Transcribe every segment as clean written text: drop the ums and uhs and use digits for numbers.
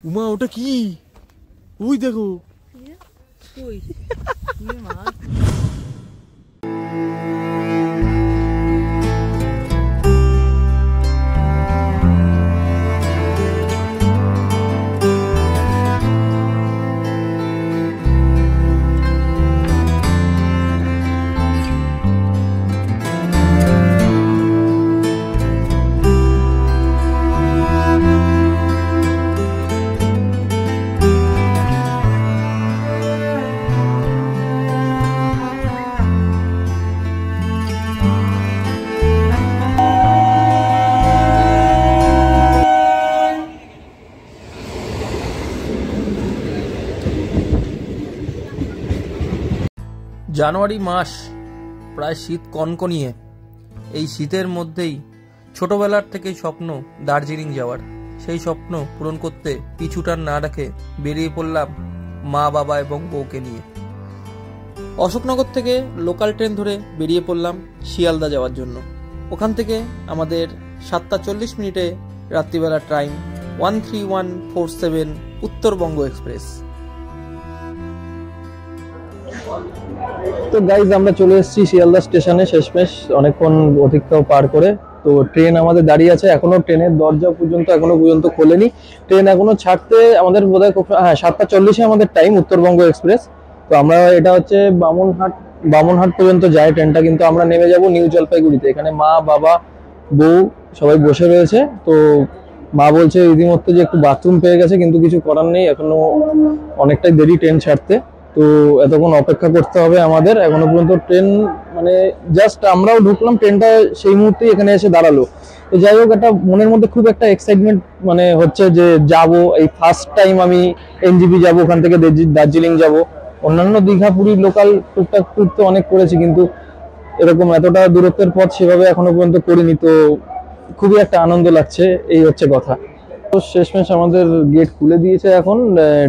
উমা ওটা কি? ওই দেখো কই মাছ। জানুয়ারি মাস, প্রায় শীত কনকনিয়ে। এই শীতের মধ্যেই ছোটবেলার থেকেই স্বপ্ন দার্জিলিং যাওয়ার। সেই স্বপ্ন পূরণ করতে পিছুটান না রাখে বেরিয়ে পড়লাম মা বাবা এবং বউকে নিয়ে। অশোকনগর থেকে লোকাল ট্রেন ধরে বেরিয়ে পড়লাম শিয়ালদা যাওয়ার জন্য। ওখান থেকে আমাদের 7টা 40 মিনিটে রাত্রিবেলা ট্রেন 13147 উত্তরবঙ্গ এক্সপ্রেস। তো গাইজ আমরা চলে এসেছি শিয়ালদা স্টেশনে শেষমেশ, অনেকক্ষণ অতিক্রম পার করে। তো ট্রেন আমাদের দাঁড়িয়ে আছে, এখনো ট্রেনের দরজা এখনো পর্যন্ত খোলেনি। ট্রেন এখনো ছাড়তে আমাদের বোধহয় 7টা 40-এ আমাদের টাইম, উত্তরবঙ্গ এক্সপ্রেস। তো আমরা এটা হচ্ছে বামনহাট পর্যন্ত যায় ট্রেনটা, কিন্তু আমরা নেমে যাব নিউ জলপাইগুড়িতে। এখানে মা বাবা বউ সবাই বসে রয়েছে। তো মা বলছে ইতিমধ্যে যে একটু বাথরুম পেয়ে গেছে, কিন্তু কিছু করার নেই, এখনো অনেকটাই দেরি ট্রেন ছাড়তে। তো এতক্ষণ অপেক্ষা করতে হবে আমাদের। এখনো পর্যন্ত ট্রেন মানে জাস্ট আমরাও ঢুকলাম, ট্রেনটা সেই মুহূর্তেই এখানে এসে দাঁড়ালো। তো যাই হোক, একটা মনের মধ্যে খুব একটা এক্সাইটমেন্ট মানে হচ্ছে যে যাব, এই ফার্স্ট টাইম আমি এনজিপি যাব, ওখান থেকে দার্জিলিং যাব। অন্যান্য দীঘা পুরী লোকাল টুকটাক ট্যুর তো অনেক করেছি, কিন্তু এরকম এতটা দূরত্বের পথ সেভাবে এখনো পর্যন্ত করিনি। তো খুবই একটা আনন্দ লাগছে, এই হচ্ছে কথা। তো শেষমেশ আমাদের গেট খুলে দিয়েছে এখন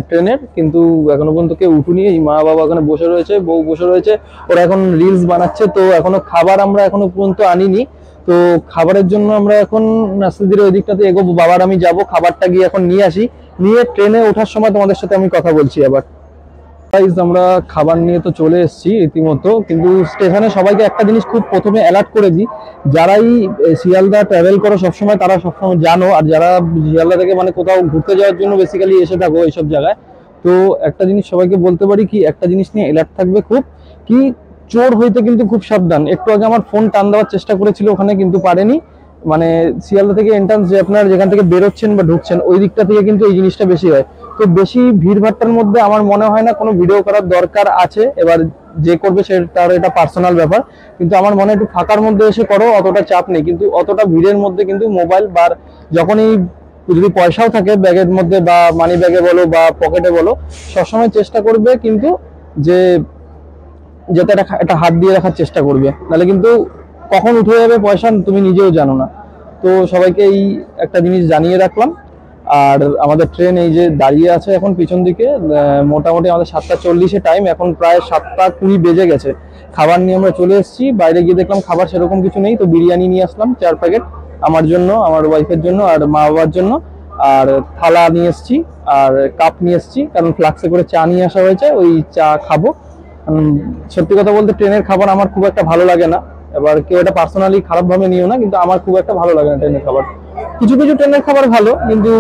ট্রেনের, কিন্তু এখনো পর্যন্ত কেউ উঠুনি। এই মা বাবা এখানে বসে রয়েছে, বউ বসে রয়েছে, ওরা এখন রিলস বানাচ্ছে। তো এখনো খাবার আমরা এখনো পর্যন্ত আনিনি। তো খাবারের জন্য আমরা এখন আস্তে ধীরে ওই দিকটাতে এগোবো। বাবার আমি যাব, খাবারটা গিয়ে এখন নিয়ে আসি, নিয়ে ট্রেনে ওঠার সময় তোমাদের সাথে আমি কথা বলছি আবার। আমরা খাবার নিয়ে তো চলে এসেছি রীতিমতো, কিন্তু স্টেশনে সবাইকে একটা জিনিস খুব প্রথমে অ্যালার্ট করে দিই, যারাই শিয়ালদা ট্রাভেল করো সবসময় তারা সবসময় জানো, আর যারা শিয়ালদা থেকে মানে কোথাও ঘুরতে যাওয়ার জন্য বেসিক্যালি এসে থাকো এইসব জায়গায়, তো একটা জিনিস সবাইকে বলতে পারি কি, একটা জিনিস নিয়ে অ্যালার্ট থাকবে খুব, কি চোর হইতে কিন্তু খুব সাবধান। একটু আগে আমার ফোন টান দেওয়ার চেষ্টা করেছিল ওখানে, কিন্তু পারেনি। মানে শিয়ালদা থেকে এন্ট্রান্স যে আপনার যেখান থেকে বেরোচ্ছেন বা ঢুকছেন ওই দিকটা থেকে কিন্তু এই জিনিসটা বেশি হয়। তো বেশি ভিড়ভাট্টার মধ্যে আমার মনে হয় না কোনো ভিডিও করার দরকার আছে। এবার যে করবে সে তার এটা পার্সোনাল ব্যাপার, কিন্তু আমার মনে একটু ফাঁকার মধ্যে এসে করো, অতটা চাপ নেই। কিন্তু অতটা ভিড়ের মধ্যে কিন্তু মোবাইল বা যখনই যদি পয়সাও থাকে ব্যাগের মধ্যে বা মানি ব্যাগে বলো বা পকেটে বলো, সবসময় চেষ্টা করবে কিন্তু যে যাতে একটা হাত দিয়ে রাখার চেষ্টা করবে, নাহলে কিন্তু কখন উঠে যাবে পয়সা তুমি নিজেও জানো না। তো সবাইকে এই একটা জিনিস জানিয়ে রাখলাম। আর আমাদের ট্রেন এই যে দাঁড়িয়ে আছে এখন পিছন দিকে, মোটামুটি আমাদের 7টা 40-এ টাইম, এখন প্রায় 7টা 20 বেজে গেছে। খাবার নিয়ে আমরা চলে এসেছি, বাইরে গিয়ে দেখলাম খাবার সেরকম কিছু নেই। তো বিরিয়ানি নিয়ে আসলাম 4 প্যাকেট আমার জন্য, আমার ওয়াইফের জন্য আর মা বাবার জন্য। আর থালা নিয়ে এসেছি আর কাপ নিয়ে এসেছি, কারণ ফ্লাক্সে করে চা নিয়ে আসা হয়েছে, ওই চা খাবো। সত্যি কথা বলতে ট্রেনের খাবার আমার খুব একটা ভালো লাগে না। এবার কেউ এটা পার্সোনালি খারাপ ভাবে নিও না, কিন্তু আমার খুব একটা ভালো লাগে না ট্রেনের খাবার। কিছু কিছু ট্রেনের খাবার ভালো, কিন্তু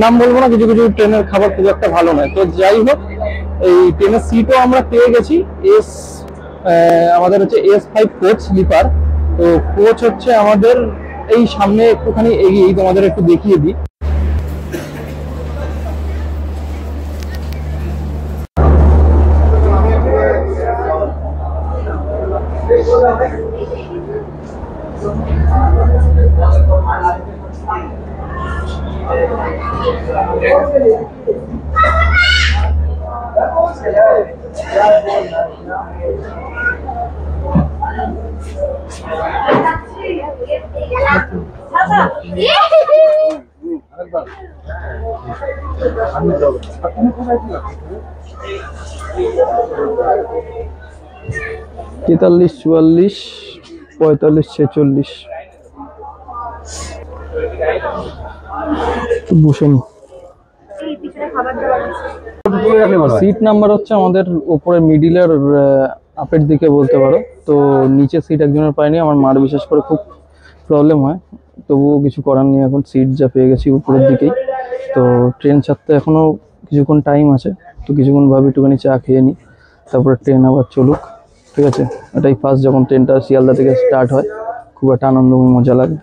নাম বলবো না, কিছু কিছু ট্রেনের খাবার খুব একটা ভালো নয়। তো যাই হোক, এই ট্রেনের সিটও আমরা পেয়ে গেছি। আমাদের হচ্ছে S5 কোচ স্লিপার। তো কোচ হচ্ছে আমাদের এই সামনে একটুখানি এগিয়ে, তোমাদের একটু দেখিয়ে দিই। তেতাল্লিশ 44 45 46 বসুন। সিট নাম্বার হচ্ছে আমাদের উপরে মিডিলের আপের দিকে বলতে পারো, তো নিচে সিট একজনের পাইনি, আমার মার বিশেষ করে খুব প্রবলেম হয়, তবুও কিছু করার নেই, এখন সিট যা পেয়ে গেছি উপরের দিকেই। তো ট্রেন ছাড়তে এখনো কিছুক্ষণ টাইম আছে, তো কিছুক্ষণ ভাবি একটুখানি চা খেয়ে নিই, তারপরে ট্রেন আবার চলুক। ঠিক আছে, এটাই ফার্স্ট যখন ট্রেনটা শিয়ালদা থেকে স্টার্ট হয়, খুব একটা আনন্দময় মজা লাগে।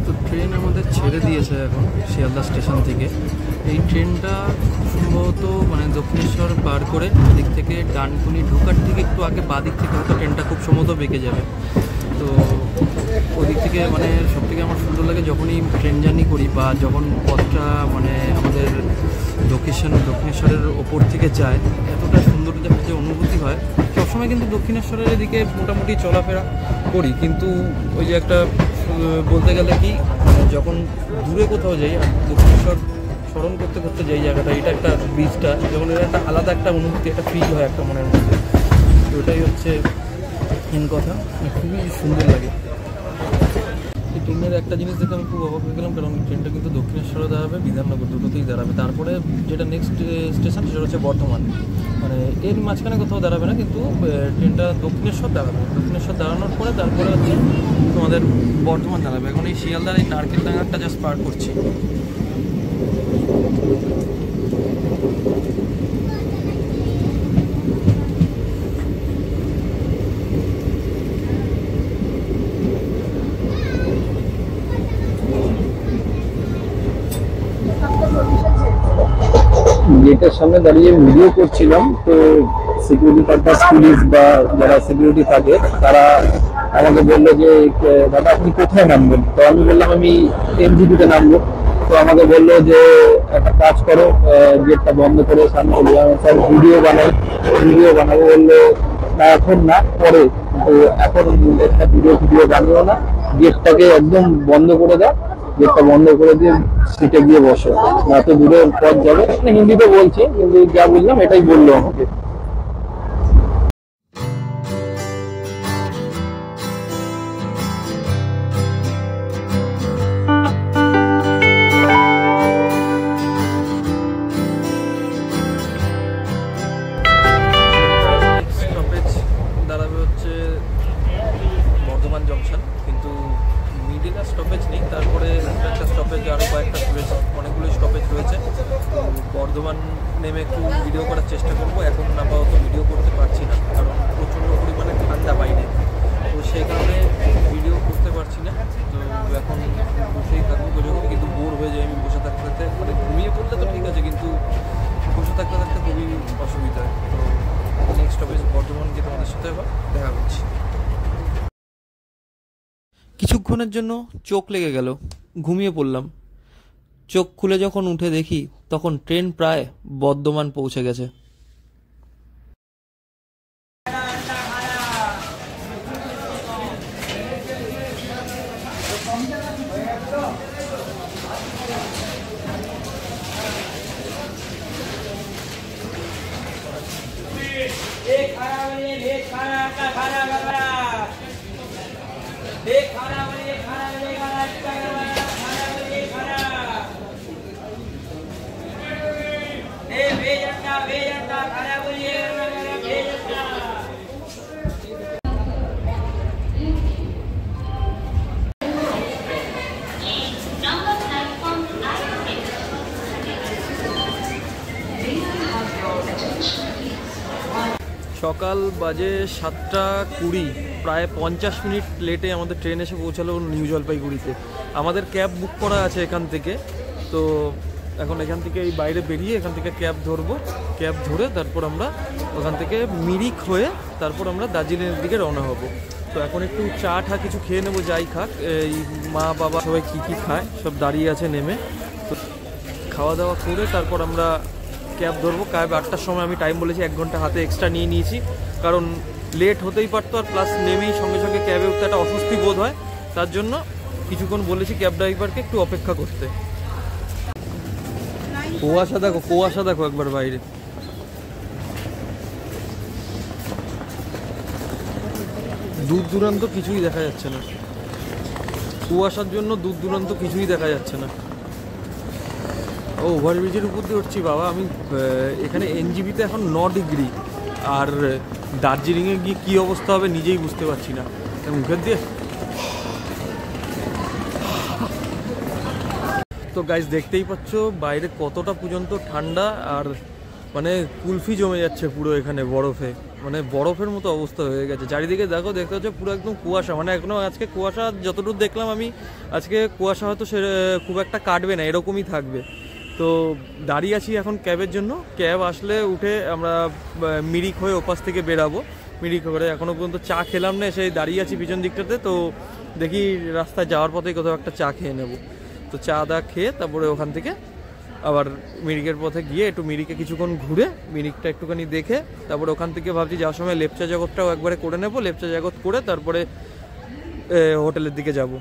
তো ট্রেন আমাদের ছেড়ে দিয়েছে এখন শিয়ালদা স্টেশন থেকে। এই ট্রেনটা খুব সম্ভবত মানে দক্ষিণেশ্বর পার করে ওদিক থেকে ডানকুনি ঢোকার থেকে একটু আগে বাদিক থেকে হয়তো ট্রেনটা খুব সম্ভবত বেঁকে যাবে। তো ওদিক থেকে মানে সবথেকে আমার সুন্দর লাগে যখনই ট্রেন জার্নি করি বা যখন পথটা মানে আমাদের দক্ষিণেশ্বরের ওপর থেকে যায়, এতটা সুন্দর যে অনুভূতি হয়। সবসময় কিন্তু দক্ষিণেশ্বরের এদিকে মোটামুটি চলাফেরা করি, কিন্তু ওই যে একটা বলতে গেলে কি যখন দূরে কোথাও যাই আর দক্ষিণেশ্বর স্মরণ করতে করতে যাই জায়গাটা, এটা একটা ব্রিজটা যখন এটা একটা আলাদা একটা অনুভূতি, একটা ফিল হয় একটা মনের মধ্যে। তো ওটাই হচ্ছে মেন কথা, খুবই সুন্দর লাগে। এই ট্রেনের একটা জিনিস দেখে আমি খুব অবাক হয়ে গেলাম, কারণ ট্রেনটা কিন্তু দক্ষিণেশ্বরে দাঁড়াবে, বিধাননগর, দুটোতেই দাঁড়াবে। তারপরে যেটা নেক্সট স্টেশন সেটা হচ্ছে বর্ধমান, মানে এর মাঝখানে কোথাও দাঁড়াবে না, কিন্তু ট্রেনটা দক্ষিণেশ্বর দাঁড়াবে। দক্ষিণেশ্বর দাঁড়ানোর পরে তারপরে হচ্ছে তোমাদের বর্ধমান দাঁড়াবে। এখন এই শিয়ালদার এই নারকেল ডাঙ্গারটা জাস্ট পার করছি। গেটের সামনে দাঁড়িয়ে ভিডিও করছিলাম, তো সিকিউরিটি পারপাস পুলিশ বা যারা সিকিউরিটি থাকে তারা আমাকে বললো যে দাদা আপনি কোথায় নামবেন। তো আমি বললাম আমি এমজিপিতে নামবো। তো আমাকে বললো যে একটা কাজ করো, গেটটা বন্ধ করে সামনে চলে যাও। স্যার ভিডিও বানাবো বললো না এখন না, পরে। তো এখন ভিডিও বানিও না, গেটটাকে একদম বন্ধ করে দাও, গেটটা বন্ধ করে দিয়ে সিটে গিয়ে বসো, না তো দূরে পথ যাবে। হিন্দিতে বলছি, কিন্তু যা বুঝলাম এটাই বললো আমাকে। দাঁড়াবে হচ্ছে বর্ধমান জংশন, কিন্তু মিডিলে স্টপেজ নেই। তারপরে একটা স্টপেজ, আরও কয়েকটা রয়েছে, অনেকগুলো স্টপেজ রয়েছে। তো বর্ধমান নেমে একটু ভিডিও করার চেষ্টা করবো। এখন আপাতত ভিডিও করতে পারছি না, কারণ প্রচণ্ড পরিমাণে ঠান্ডা বাইরে, তো সেই কারণে ভিডিও করতে পারছি না। তো এখন বসেই থাকবো, কিন্তু বোর হয়ে যায় আমি বসে থাকতে থাকতে। মানে ঘুমিয়ে পড়লে তো ঠিক আছে, কিন্তু বসে থাকতে থাকতে খুবই অসুবিধা হয়। তো নেক্সট স্টপেজ বর্ধমান গিয়ে তোমাদের সাথে আবার দেখা করছি। কিছুক্ষণের জন্য চোখ লেগে গেল, ঘুমিয়ে পড়লাম। চোখ খুলে যখন উঠে দেখি তখন ট্রেন প্রায় বর্ধমান পৌঁছে গেছে। সকাল বাজে 7:20, প্রায় 50 মিনিট লেটে আমাদের ট্রেন এসে পৌঁছালো নিউ জলপাইগুড়িতে। আমাদের ক্যাব বুক করা আছে এখান থেকে, তো এখন এখান থেকে এই বাইরে বেরিয়ে এখান থেকে ক্যাব ধরবো। ক্যাব ধরে তারপর আমরা ওখান থেকে মিরিক হয়ে তারপর আমরা দার্জিলিংয়ের দিকে রওনা হব। তো এখন একটু চা কিছু খেয়ে নেবো, যাই খাক। এই মা বাবা সবাই কী খায় সব দাঁড়িয়ে আছে নেমে, তো খাওয়া দাওয়া করে তারপর আমরা ক্যাব ধরবো। ক্যাব 8টার সময় আমি টাইম বলেছি, 1 ঘন্টা হাতে এক্সট্রা নিয়ে নিয়েছি, কারণ লেট হতেই পারতো, আর প্লাস নেমেই সঙ্গে সঙ্গে ক্যাবে উঠতে একটা অস্বস্তি বোধ হয়, তার জন্য কিছুক্ষণ বলেছি ক্যাব ড্রাইভারকে একটু অপেক্ষা করতে। কুয়াশা দেখো একবার বাইরে। দূর দূরান্ত কিছুই দেখা যাচ্ছে না, কুয়াশার জন্য দূর দূরান্ত কিছুই দেখা যাচ্ছে না। ও ওভারব্রিজের উপর দিয়ে উঠছি বাবা আমি। এখানে এনজিবিতে এখন 9 ডিগ্রি, আর দার্জিলিংয়ে গিয়ে কী অবস্থা হবে নিজেই বুঝতে পারছি না। মুখের দিয়ে তো গাইস দেখতেই পাচ্ছ বাইরে কতটা পর্যন্ত ঠান্ডা, আর মানে কুলফি জমে যাচ্ছে পুরো এখানে বরফে, মানে বরফের মতো অবস্থা হয়ে গেছে চারিদিকে। দেখো দেখতে পাচ্ছ পুরো একদম কুয়াশা, মানে এখনো আজকে কুয়াশা যতটুকু দেখলাম আমি, আজকে কুয়াশা হয়তো সে খুব একটা কাটবে না, এরকমই থাকবে। তো দাঁড়িয়ে আছি এখন ক্যাবের জন্য, ক্যাব আসলে উঠে আমরা মিরিক হয়ে ওপাশ থেকে বেরাবো। মিরিক করে এখনও পর্যন্ত চা খেলাম না, সেই দাঁড়িয়ে আছি পিছন দিকটাতে। তো দেখি রাস্তায় যাওয়ার পথে কোথাও একটা চা খেয়ে নেব। তো চা দা খেয়ে তারপরে ওখান থেকে আবার মিরিকের পথে গিয়ে একটু মিরিকে কিছুক্ষণ ঘুরে মিরিকটা একটুখানি দেখে তারপরে ওখান থেকে ভাবছি যাওয়ার সময় লেপচা জগৎটাও একবারে করে নেব। লেপচা জগৎ করে তারপরে হোটেলের দিকে যাব।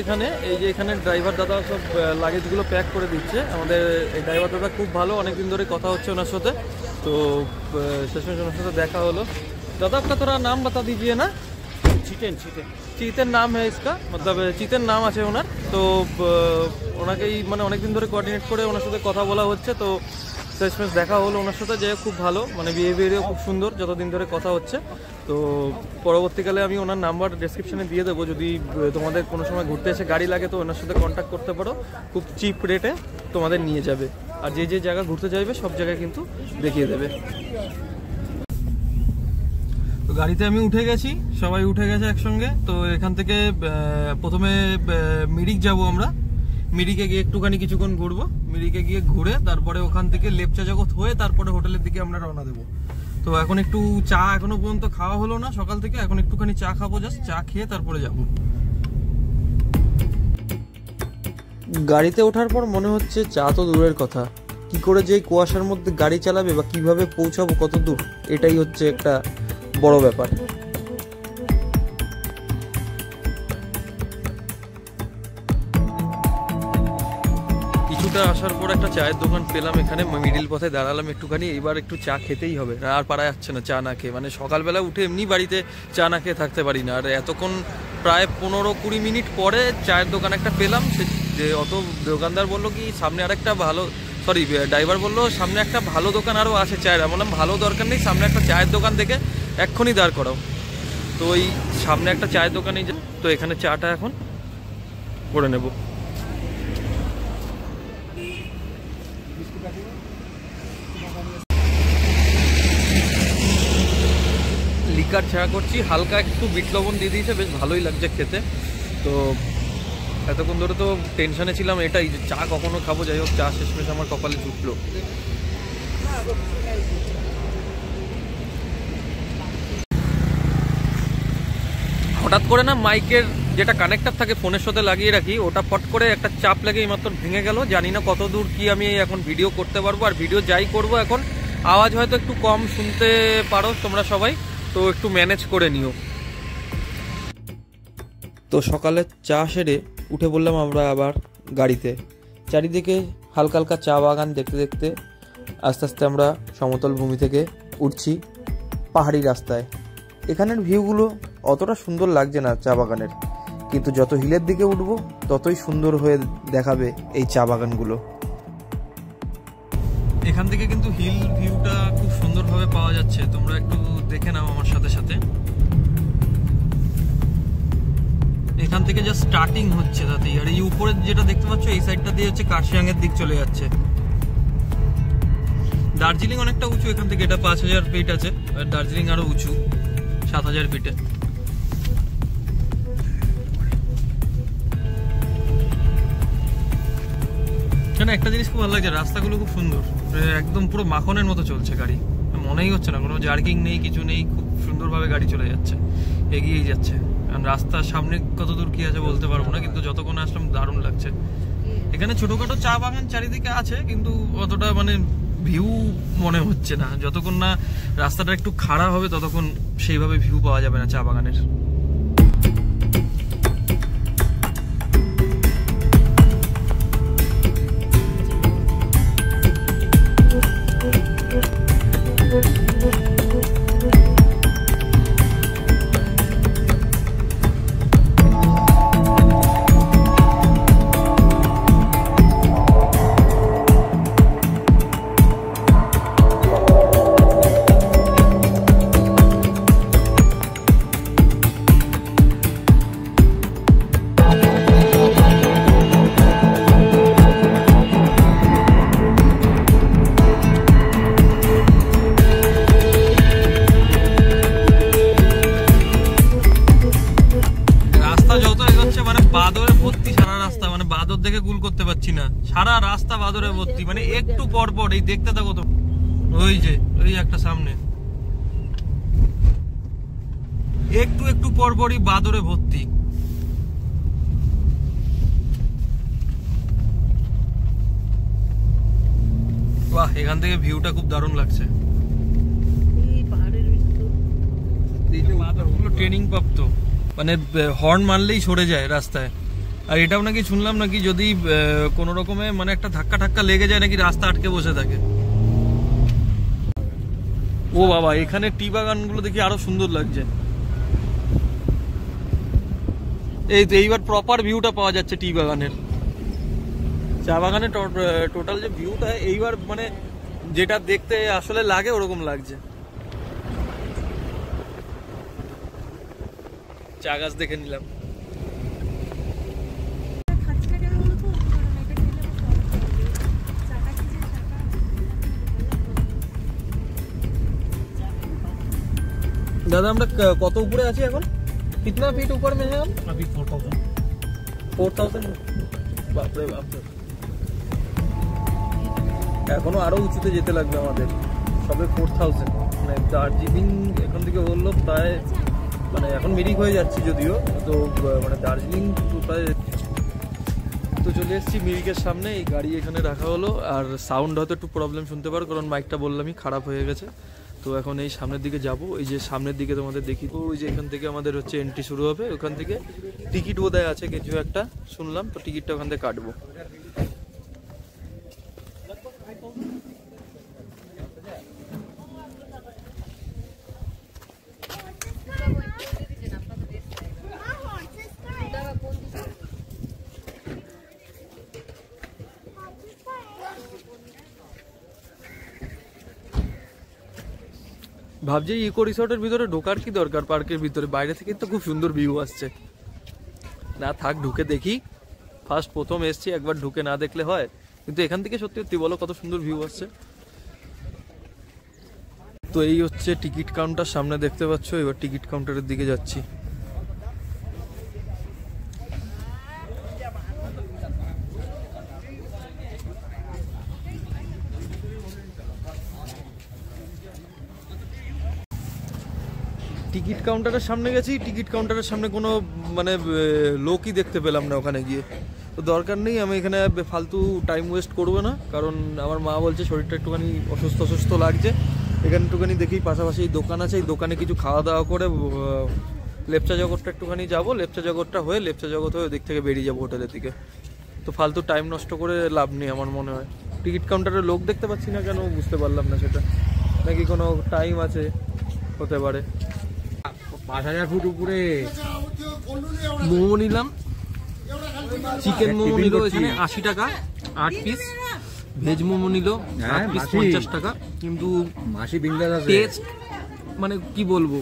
এখানে এই যে এখানে ড্রাইভার দাদা সব লাগেজগুলো প্যাক করে দিচ্ছে আমাদের। এই ড্রাইভার দাদা খুব ভালো, অনেকদিন ধরে কথা হচ্ছে ওনার সাথে। তো শেষমেশ ওনার সাথে দেখা হলো। दादा आपका थोड़ा नाम बता दीजिए ना। चीतन चीतन चीतन नाम है इसका, मतलब चीतन नाम আছে ওনার। তো ওনাকেই মানে অনেকদিন ধরে কোঅর্ডিনেট করে ওনার সাথে কথা বলা হচ্ছে। তো শেষমেশ দেখা হলো ওনার সাথে, যে খুব ভালো, মানে বিহেভিয়ারও খুব সুন্দর যতদিন ধরে কথা হচ্ছে। তো পরবর্তীকালে আমি ওনার নাম্বার ডেসক্রিপশনে দিয়ে দেবো, যদি তোমাদের কোনো সময় ঘুরতে এসে গাড়ি লাগে তো ওনার সাথে কন্ট্যাক্ট করতে পারো, খুব চিপ রেটে তোমাদের নিয়ে যাবে। আর যে যে জায়গা ঘুরতে চাইবে সব জায়গায় কিন্তু দেখিয়ে দেবে। তো গাড়িতে আমি উঠে গেছি, সবাই উঠে গেছে একসঙ্গে। তো এখান থেকে প্রথমে মিরিক যাব আমরা। মিরিকে গিয়ে একটুখানি কিছুক্ষণ ঘুরবো, মিরিকে গিয়ে ঘুরে তারপরে ওখান থেকে লেপচা জগৎ হয়ে তারপরে হোটেলের দিকে আমরা রওনা দেবো। তো এখন একটু চা এখনো পর্যন্ত খাওয়া হলো না সকাল থেকে, এখন একটুখানি চা খাবো, জাস্ট চা খেয়ে তারপরে যাব। গাড়িতে ওঠার পর মনে হচ্ছে চা তো দূরের কথা, কি করে যে কুয়াশার মধ্যে গাড়ি চালাবে বা কিভাবে পৌঁছাবো কত দূর, এটাই হচ্ছে একটা বড় ব্যাপার। কিছুটা আসার পর একটা চায়ের দোকান পেলাম এখানে, মিডিল পথে দাঁড়ালাম একটুখানি। এইবার একটু চা খেতেই হবে, আর পারা যাচ্ছে না চা না খেয়ে। মানে সকালবেলা উঠে এমনি বাড়িতে চা না খেয়ে থাকতে পারি না, আর এতক্ষণ প্রায় 15-20 মিনিট পরে চায়ের দোকান একটা পেলাম। সে যে অত দোকানদার বললো কি সামনে আরেকটা ভালো, সরি ড্রাইভার বললো সামনে একটা ভালো দোকান আরও আছে চায়ের। বললাম ভালো দরকার নেই, সামনে একটা চায়ের দোকান দেখে এক্ষুনি দাঁড় করাও। তো ওই সামনে একটা চায়ের দোকানে যে, তো এখানে চাটা এখন করে নেব। লিকার চা করছি, হালকা একটু বিট লবণ দিয়ে দিয়েছে, বেশ ভালোই লাগছে খেতে। তো এতক্ষণ ধরে তো টেনশনে ছিলাম এটাই যে চা কখনো খাবো, যাই হোক চা শেষমেশ আমার কপালে জুটলো। হঠাৎ করে না মাইকের যেটা কানেক্টার থাকে ফোনের সাথে লাগিয়ে রাখি, ওটা ফট করে একটা চাপ লেগেই মাত্র ভেঙে গেল। জানি না কত দূর কি আমি এখন ভিডিও করতে পারবো, আর ভিডিও যাই করব এখন আওয়াজ হয়তো একটু কম শুনতে পারো তোমরা সবাই, তো একটু ম্যানেজ করে নিও। তো সকালে চা সেরে উঠে বললাম আমরা আবার গাড়িতে। চারিদিকে হালকা হালকা চা বাগান দেখতে দেখতে আস্তে আস্তে আমরা সমতল ভূমি থেকে উঠছি পাহাড়ি রাস্তায়। এখানের ভিউগুলো অতটা সুন্দর লাগছে না চা বাগানের, কিন্তু যত হিলের দিকে উঠবো ততই সুন্দর হয়ে দেখাবে এই চা বাগানগুলো। এখান থেকে কিন্তু হিল ভিউটা খুব সুন্দরভাবে পাওয়া যাচ্ছে, তোমরা একটু দেখে নাও আমার সাথে সাথে। এখান থেকে যা স্টার্টিং হচ্ছে তাতেই, আর এই উপরে যেটা দেখতে পাচ্ছ এই সাইডটা দিয়ে হচ্ছে কার্শিয়াং এর দিক চলে যাচ্ছে। দার্জিলিং অনেকটা উঁচু এখান থেকে, এটা 5000 ফিট আছে, আর দার্জিলিং আরো উঁচু 7000 ফিটে। এখানে একটা জিনিস খুব ভালো লাগছে, রাস্তাগুলো খুব সুন্দর, একদম পুরো মাখনের মতো চলছে গাড়ি, মনেই হচ্ছে না কোনো জার্কিং নেই, কিছু নেই, খুব সুন্দরভাবে গাড়ি চলে যাচ্ছে, এগিয়েই যাচ্ছে। কারণ রাস্তার সামনে কত দূর কি আছে বলতে পারবো না, কিন্তু যতক্ষণ আসলাম দারুণ লাগছে। এখানে ছোটখাটো চা বাগান চারিদিকে আছে, কিন্তু অতটা মানে ভিউ মনে হচ্ছে না, যতক্ষণ না রাস্তাটা একটু খাড়া হবে ততক্ষণ সেইভাবে ভিউ পাওয়া যাবে না চা বাগানের। সারা রাস্তা বাদরে ভর্তি, মানে একটু পর পর এই দেখতে থাকো তো, ওই যে ওই একটা সামনে একটু একটু পর পরই বাদরে ভর্তি। বাহ, এখান থেকে ভিউটা খুব দারুণ লাগছে। বাদরগুলো ট্রেনিং প্রাপ্ত, মানে হর্ন মারলেই সরে যায় রাস্তায়। আর এটাও নাকি শুনলাম নাকি যদি কোনো রকমে মানে একটা ধাক্কা ধাক্কা লেগে যায় নাকি রাস্তা আটকে বসে থাকে। ও বাবা, এখানে টি বাগানগুলো দেখি আরো সুন্দর লাগছে। এই তো এইবার প্রপার ভিউটা পাওয়া যাচ্ছে টি বাগানের। চা বাগানের টোটাল যে ভিউটা এইবার মানে যেটা দেখতে আসলে লাগে ওরকম লাগছে। চা গাছ দেখে নিলাম। दादा আমরা কত উপরে আছি এখন? कितना फीट ऊपर में है हम? अभी 4000 বাপ রে বাপ, এখনো আরো উঁচুতে যেতে লাগবে আমাদের। সবে 4000, মানে দার্জিলিং এখান থেকে বললো প্রায়, মানে এখন মিরিক হয়ে যাচ্ছি যদিও, তো মানে দার্জিলিং প্রায়। তো চলে এসেছি মিরিকের সামনে, এই গাড়ি এখানে রাখা হলো। আর সাউন্ড হয়তো একটু প্রবলেম শুনতে পারো, কারণ মাইকটা বললামই খারাপ হয়ে গেছে। তো এখন এই সামনের দিকে যাব, এই যে সামনের দিকে তোমাদের দেখি, ওই যে এখান থেকে আমাদের হচ্ছে এন্ট্রি শুরু হবে। ওখান থেকে টিকিট বোধহয় আছে কিছু একটা শুনলাম, তো টিকিটটা ওখান থেকে কাটবো। ভাবছি ইকো রিসর্টের ভিতরে ঢোকার কি দরকার, পার্কের ভিতরে বাইরে থেকে তো খুব সুন্দর ভিউ আসছে। না থাক, ঢুকে দেখি। ফার্স্ট প্রথম এসছি, একবার ঢুকে না দেখলে হয়। কিন্তু এখান থেকে সত্যি সত্যি বলো কত সুন্দর ভিউ আসছে। তো এই হচ্ছে টিকিট কাউন্টার, সামনে দেখতে পাচ্ছ। এবার টিকিট কাউন্টারের দিকে যাচ্ছি। টিকিট কাউন্টারের সামনে গেছি, টিকিট কাউন্টারের সামনে কোনো মানে লোকই দেখতে পেলাম না ওখানে গিয়ে। তো দরকার নেই, আমি এখানে ফালতু টাইম ওয়েস্ট করবো না, কারণ আমার মা বলছে শরীরটা একটুখানি অসুস্থ লাগছে। এখানে একটুখানি দেখি পাশাপাশি দোকান আছে, এই দোকানে কিছু খাওয়া দাওয়া করে লেপচা জগৎটা একটুখানি যাবো। লেপচা জগৎটা হয়ে লেপচা জগৎ হয়ে ওদিক থেকে বেরিয়ে যাবো হোটেলের দিকে। তো ফালতু টাইম নষ্ট করে লাভ নেই আমার মনে হয়। টিকিট কাউন্টারে লোক দেখতে পাচ্ছি না কেন বুঝতে পারলাম না, সেটা নাকি কোনো টাইম আছে, হতে পারে। 5000 ফুট উপরে মোমো নিলাম, চিকেন মোমো নিল এখানে 80 টাকা 8 পিস, ভেজ মোমো নিল 8 পিস 50 টাকা। কিন্তু টেস্ট মানে কি বলবো,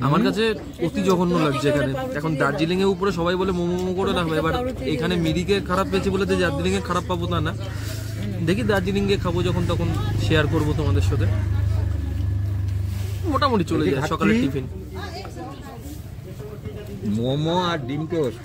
আমার কাছে অতি জঘন্য লাগছে এখানে। এখন দার্জিলিং এর উপরে সবাই বলে মোমো করে রাখবে, এবার এখানে মিরিকে খারাপ পেয়েছে বলে দার্জিলিং এ খারাপ পাবো তা না। দেখি দার্জিলিং এ খাবো যখন তখন শেয়ার করবো তোমাদের সাথে। মোটামুটি চলে যায় সকালের টিফিন। মোমো আর ডিম টোস্ট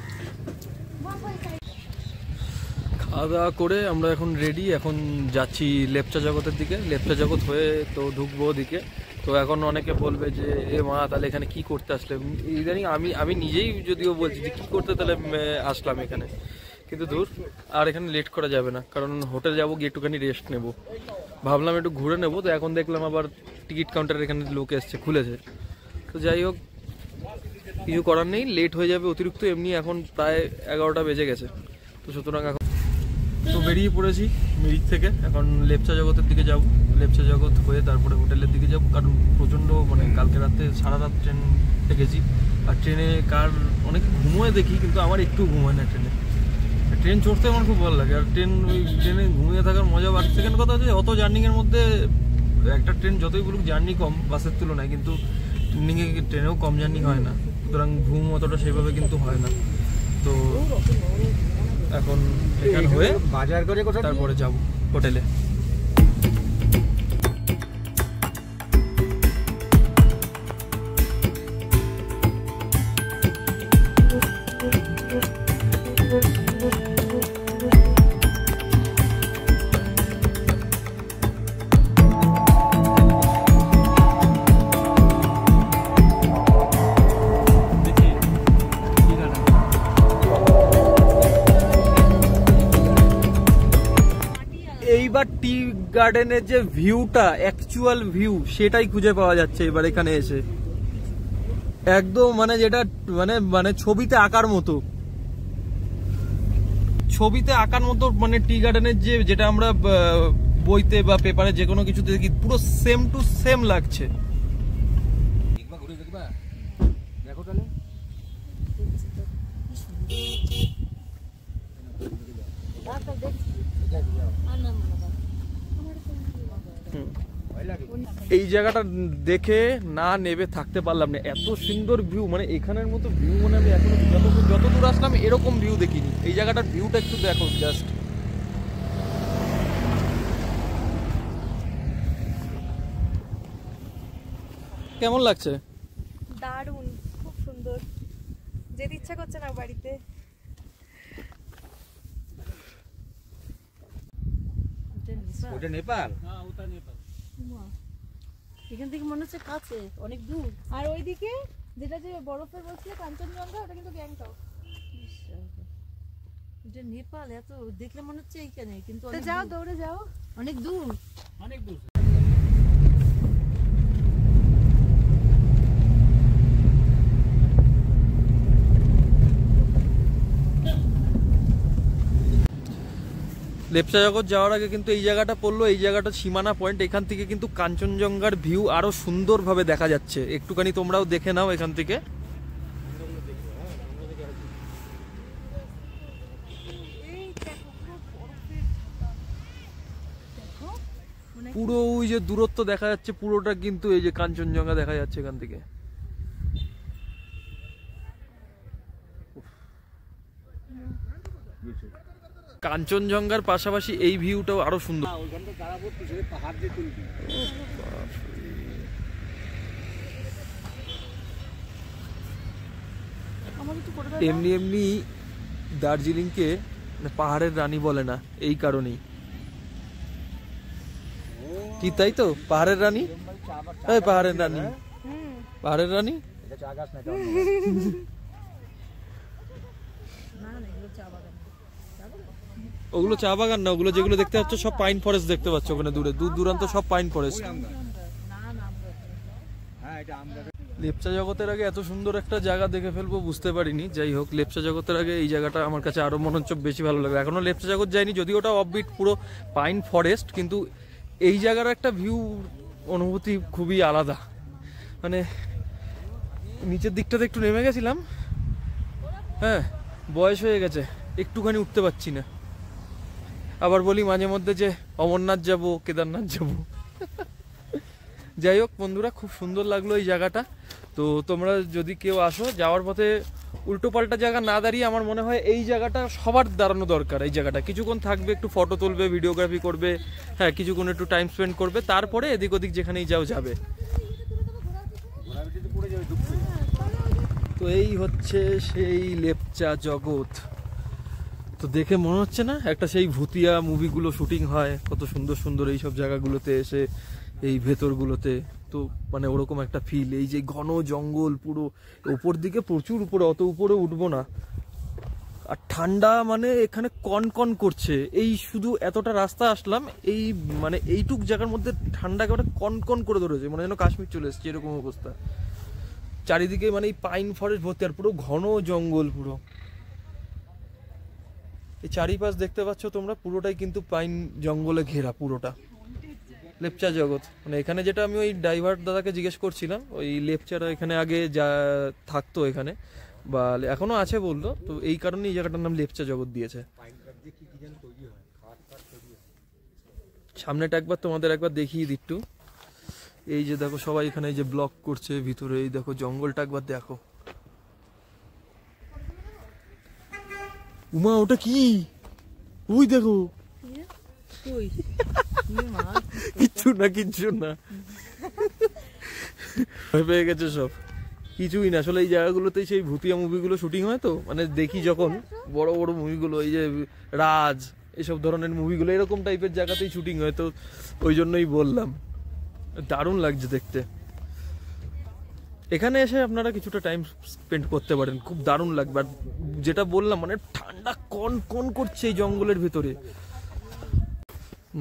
খাওয়া দাওয়া করে আমরা এখন রেডি, এখন যাচ্ছি লেপচা জগতের দিকে। লেপচা জগৎ হয়ে তো ঢুকবো ওদিকে। তো এখন অনেকে বলবে যে এ মা তাহলে এখানে কি করতে আসলে। ইদানিং আমি নিজেই যদিও বলছি যে কি করতে তাহলে আসলাম এখানে, কিন্তু দূর আর এখানে লেট করা যাবে না, কারণ হোটেল যাবো গিয়ে একটুখানি রেস্ট নেব। ভাবলাম একটু ঘুরে নেবো, তো এখন দেখলাম আবার টিকিট কাউন্টারের এখানে লোক এসছে, খুলেছে। তো যাই হোক, কিছু করার নেই, লেট হয়ে যাবে অতিরিক্ত। এমনি এখন প্রায় 11টা বেজে গেছে, তো সুতরাং এখন তো বেরিয়ে পড়েছি মিরিক থেকে। এখন লেপচা জগতের দিকে যাব, লেপচা জগৎ হয়ে তারপরে হোটেলের দিকে যাব, কারণ প্রচণ্ড মানে কালকে রাতে সারা রাত ট্রেন থেকেছি। আর ট্রেনে অনেক ঘুমোয় দেখি, কিন্তু আমার একটু ঘুমোয় না ট্রেনে। ট্রেন চড়তে আমার খুব ভালো লাগে, আর ট্রেনে ঘুমিয়ে থাকার মজা। আর সেকেন্ড কথা হচ্ছে, অত জার্নিংয়ের মধ্যে একটা ট্রেন যতই বলুক জার্নি কম বাসের তুলনায়, কিন্তু ট্রেনেও কম জার্নি হয় না, সুতরাং ঘুম অতটা সেভাবে কিন্তু হয় না। তো এখন এখানে হয়ে বাজার করে তারপরে যাব হোটেলে। এইবার টি গার্ডেনের যে ভিউটা, অ্যাকচুয়াল ভিউ, সেটাই খুঁজে পাওয়া যাচ্ছে এবার এখানে এসে। একদম মানে যেটা মানে ছবিতে আঁকার মতো, মানে টি গার্ডেনের যেটা আমরা বইতে বা পেপারে যে কোনো কিছুতে দেখি, পুরো সেম টু সেম লাগছে। দেখো তাহলে এই জায়গাটা দেখে না নেবে থাকতে পারলাম না, এত সুন্দর ভিউ। মানে এখানের মতো ভিউ মানে আমি এখনো যত দূর আসলাম এরকম ভিউ দেখিনি। এই জায়গাটার ভিউটা একটু দেখো জাস্ট। কেমন লাগছে? দারুণ, খুব সুন্দর, যেতে ইচ্ছা করছে না বাড়িতে। ওটা নেপাল। এখান থেকে মনে হচ্ছে কাছে, অনেক দূর। আর ওইদিকে যেটা যে বরফের বলছিল কাঞ্চনজঙ্ঘা, ওটা কিন্তু গ্যাংটক। এটা নেপাল, এত দেখলে মনে হচ্ছে এইখানে, কিন্তু যাও দৌড়ে যাও, অনেক দূর, অনেক দূর। লেপচা জগৎ যাওয়ার আগে কিন্তু এই জায়গাটা পড়লো, এই জায়গাটা সীমানা পয়েন্ট। এখান থেকে কিন্তু কাঞ্চনজঙ্ঘার ভিউ আরো সুন্দরভাবে দেখা যাচ্ছে। একটুখানি তোমরাও দেখে নাও এখান থেকে। পুরো ওই যে দূরত্ব দেখা যাচ্ছে, পুরোটা কিন্তু এই যে কাঞ্চনজঙ্ঘা দেখা যাচ্ছে এখান থেকে। কাঞ্চনজঙ্ঘার পাশাপাশি এই ভিউটাও আরো সুন্দর। এমনি এমনি দার্জিলিংকে পাহাড়ের রানী বলে না, এই কারণেই। কি তাই তো? পাহাড়ের রানী, পাহাড়ের রানী, পাহাড়ের রানী। ওগুলো চা বাগান না, ওগুলো যেগুলো দেখতে পাচ্ছ সব পাইন ফরেস্ট দেখতে পাচ্ছ ওখানে দূরে, দূর দূরান্ত সব পাইন ফরেস্ট। লেপচা জগতের আগে এত সুন্দর একটা জায়গা দেখে ফেলবো বুঝতে পারিনি। যাই হোক, লেপচা জগতের আগে এই জায়গাটা আমার কাছে আরো মনে হচ্ছে বেশি ভালো লাগে। এখনো লেপচা জগৎ যাইনি, যদিও ওটা অফবিট পুরো পাইন ফরেস্ট, কিন্তু এই জায়গার একটা ভিউ অনুভূতি খুবই আলাদা। মানে নিচের দিকটাতে একটু নেমে গেছিলাম, হ্যাঁ বয়স হয়ে গেছে, একটুখানি উঠতে পারছি না। আবার বলি মাঝে মধ্যে যে অমরনাথ যাব, কেদারনাথ যাব। যাই হোক বন্ধুরা, খুব সুন্দর লাগলো এই জায়গাটা। তো তোমরা যদি কেউ আসো, যাওয়ার পথে উল্টো পাল্টা জায়গা না দাঁড়িয়ে আমার মনে হয় এই জায়গাটা সবার দাঁড়ানো দরকার। এই জায়গাটা কিছুক্ষণ থাকবে, একটু ফটো তুলবে, ভিডিওগ্রাফি করবে, হ্যাঁ কিছুক্ষণ একটু টাইম স্পেন্ড করবে, তারপরে এদিক ওদিক যেখানেই যাও যাবে। তো এই হচ্ছে সেই লেপচা জগৎ। তো দেখে মনে হচ্ছে না একটা সেই ভুতিয়া মুভিগুলো শুটিং হয়, কত সুন্দর সুন্দর এইসব জায়গাগুলোতে এসে, এই ভেতরগুলোতে। তো মানে ওরকম একটা ফিল। এই যে ঘন জঙ্গল পুরো উপর দিকে, প্রচুর উপরে, অত উপরে উঠবো না। আর ঠান্ডা মানে এখানে কনকন করছে। এই শুধু এতটা রাস্তা আসলাম, এই মানে এইটুক জায়গার মধ্যে ঠান্ডা একেবারে কনকন করে ধরেছে, মানে যেন কাশ্মীর চলে এসছে এরকম অবস্থা। চারিদিকে মানে এই পাইন ফরেস্ট ভর্তি, আর পুরো ঘন জঙ্গল পুরো। এই চারিপাশ দেখতে পাচ্ছ তোমরা, পুরোটাই কিন্তু পাইন জঙ্গলে ঘেরা পুরোটা। লেপচা জগৎ মানে এখানে যেটা আমি ওই ড্রাইভার দাদাকে জিজ্ঞেস করছিলাম, ওই লেপচারা এখানে আগে যা থাকতো এখানে বা এখনো আছে বললো, তো এই কারণে এই জায়গাটার নাম লেপচা জগৎ দিয়েছে। সামনেটা একবার তোমাদের একবার দেখিয়ে দিট্টু। এই যে দেখো সবাই এখানে এই যে ব্লক করছে ভিতরে, এই দেখো জঙ্গলটা একবার দেখো। উমা ওটা কি? ওই দেখো। কিচ্ছু না কিচ্ছু না, ভয় পেয়ে গেছে সব, কিছুই না। আসলে এই জায়গাগুলোতেই সেই ভূতিয়া মুভিগুলো শুটিং হয়, তো মানে দেখি যখন বড় বড় মুভিগুলো, এই যে রাজ এসব ধরনের মুভিগুলো এরকম টাইপের জায়গাতেই শুটিং হয়, তো ওই জন্যই বললাম। দারুণ লাগছে দেখতে। এখানে এসে আপনারা কিছুটা টাইম স্পেন্ড করতে পারেন, খুব দারুণ লাগবে। আর যেটা বললাম মানে ঠান্ডা কন কন করছে এই জঙ্গলের ভিতরে,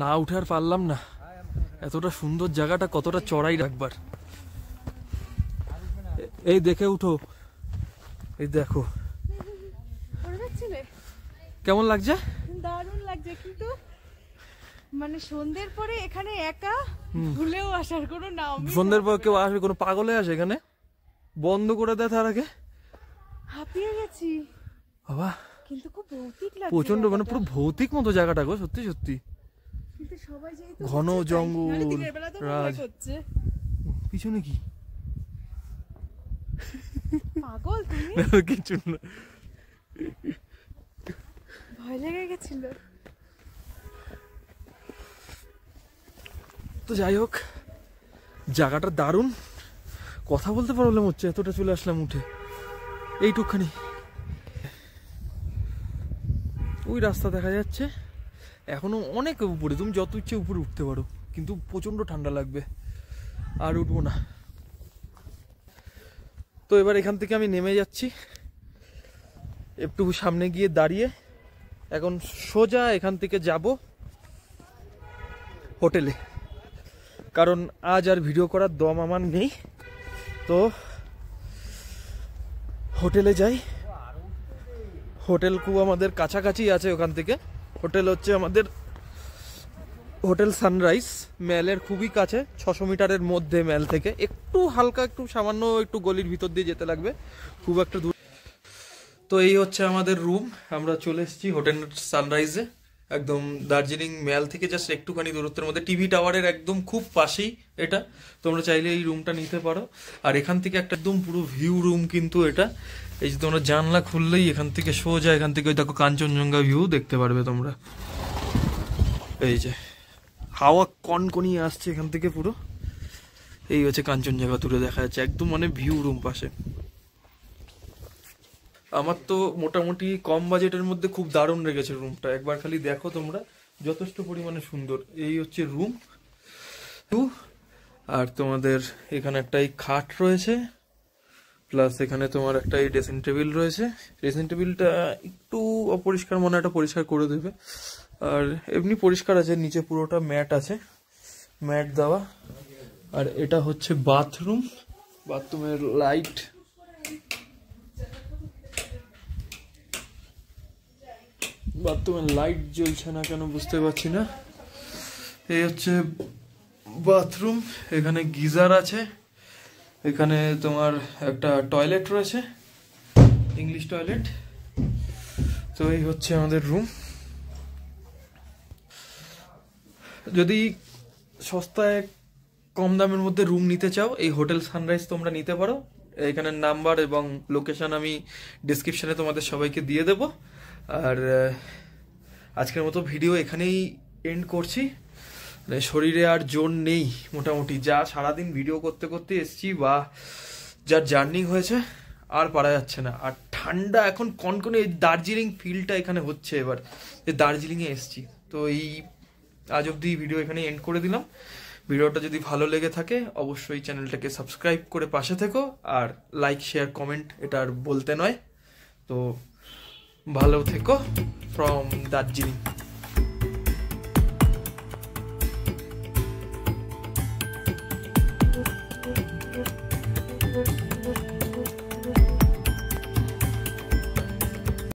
না উঠে আর পারলাম না। এতটা সুন্দর জায়গাটা, কতটা চড়াই রাখবার। এই দেখে উঠো, এই দেখো কেমন লাগছে। দারুণ লাগছে, কিন্তু মানে সন্ধ্যের পরে এখানে একা ভুলেও আসার কোনো নাম। সন্ধ্যের পর কেউ আসবে? কোনো পাগলে আসে এখানে? বন্ধ করে দেয় তার আগে। হাঁপিয়ে গেছি বাবা, কিন্তু খুব ভৌতিক লাগছে, প্রচন্ড মানে পুরো ভৌতিক মতো জায়গাটা গো, সত্যি সত্যি। কিন্তু সবাই যেহেতু ঘন জঙ্গল, রাজ। পিছনে কি? পাগল তুমি? কিছু না, ভয় লেগে গেছিল। তো যাই হোক, জায়গাটা দারুণ। কথা বলতে প্রবলেম হচ্ছে, এতটা চলে আসলাম উঠে। এইটুকখানি ওই রাস্তা দেখা যাচ্ছে, এখনো অনেক উপরে, তুমি যত ইচ্ছে উপরে উঠতে পারো, কিন্তু প্রচন্ড ঠান্ডা লাগবে, আর উঠবো না। তো এবার এখান থেকে আমি নেমে যাচ্ছি, একটু সামনে গিয়ে দাঁড়িয়ে এখন সোজা এখান থেকে যাব হোটেলে, কারণ আজ আর ভিডিও করার দম আমার নেই। তো হোটেলে যাই। হোটেল খুব আমাদের কাছাকাছি আছে ওখান থেকে। হোটেল হচ্ছে আমাদের হোটেল সানরাইজ, ম্যালের খুবই কাছে, 600 মিটারের মধ্যে ম্যাল থেকে। একটু হালকা, একটু সামান্য একটু গলির ভিতর দিয়ে যেতে লাগবে, খুব একটা দূর। তো এই হচ্ছে আমাদের রুম, আমরা চলে এসেছি হোটেল সানরাইজে, একদম দার্জিলিং ম্যাল থেকে জাস্ট একটুখানি দূরত্বের মধ্যে, টিভি টাওয়ারের একদম খুব পাশেই এটা। তোমরা চাইলে এই রুমটা নিতে পারো। আর এখান থেকে একটা একদম পুরো ভিউ রুম কিন্তু এটা। এই যে তোমরা জানলা খুললেই এখান থেকে সোজা, এখান থেকে ওই দেখো কাঞ্চনজঙ্ঘা ভিউ দেখতে পারবে তোমরা। এই যে হাওয়া কনকনি আসছে এখান থেকে পুরো, এই হচ্ছে কাঞ্চনজঙ্ঘা দূরে দেখা যাচ্ছে, একদম মানে ভিউ রুম পাশে। আমার তো মোটামুটি কম বাজেটের মধ্যে খুব দারুণ লেগেছে রুমটা, একবার খালি দেখো তোমরা, যথেষ্ট পরিমাণে সুন্দর। এই হচ্ছে রুম। আর তোমাদের এখানে একটা এই খাট রয়েছে, প্লাস এখানে তোমার একটা এই ড্রেসিং টেবিল রয়েছে। ড্রেসিং টেবিলটা একটু অপরিষ্কার, মনে একটা পরিষ্কার করে দেবে। আর এমনি পরিষ্কার আছে, নিচে পুরোটা ম্যাট আছে, ম্যাট দেওয়া। আর এটা হচ্ছে বাথরুম, বাথরুমের লাইট, বাথরুমের লাইট জ্বলছে না কেন বুঝতে পারছি না। এই হচ্ছে বাথরুম, এখানে গিজার আছে, এখানে তোমার একটা টয়লেট রয়েছে, ইংলিশ টয়লেট। তো এই হচ্ছে আমাদের রুম। যদি সস্তায় কম দামের মধ্যে রুম নিতে চাও, এই হোটেল সানরাইজ তোমরা নিতে পারো। এখানের নাম্বার এবং লোকেশন আমি ডিসক্রিপশনে তোমাদের সবাইকে দিয়ে দেব। আর আজকের মতো ভিডিও এখানেই এন্ড করছি। শরীরে আর জোর নেই, মোটামুটি যা সারাদিন ভিডিও করতে করতে এসছি বা যা জার্নি হয়েছে আর পারা যাচ্ছে না। আর ঠান্ডা এখন কনকনে, এই দার্জিলিং ফিলটা এখানে হচ্ছে এবার, যে দার্জিলিংয়ে এসছি। তো এই আজ অব্দি ভিডিও এখানে এন্ড করে দিলাম। ভিডিওটা যদি ভালো লেগে থাকে অবশ্যই চ্যানেলটাকে সাবস্ক্রাইব করে পাশে থেকো, আর লাইক শেয়ার কমেন্ট এটা আর বলতে নয়। তো ভালো থেকো ফ্রম দার্জিলিং।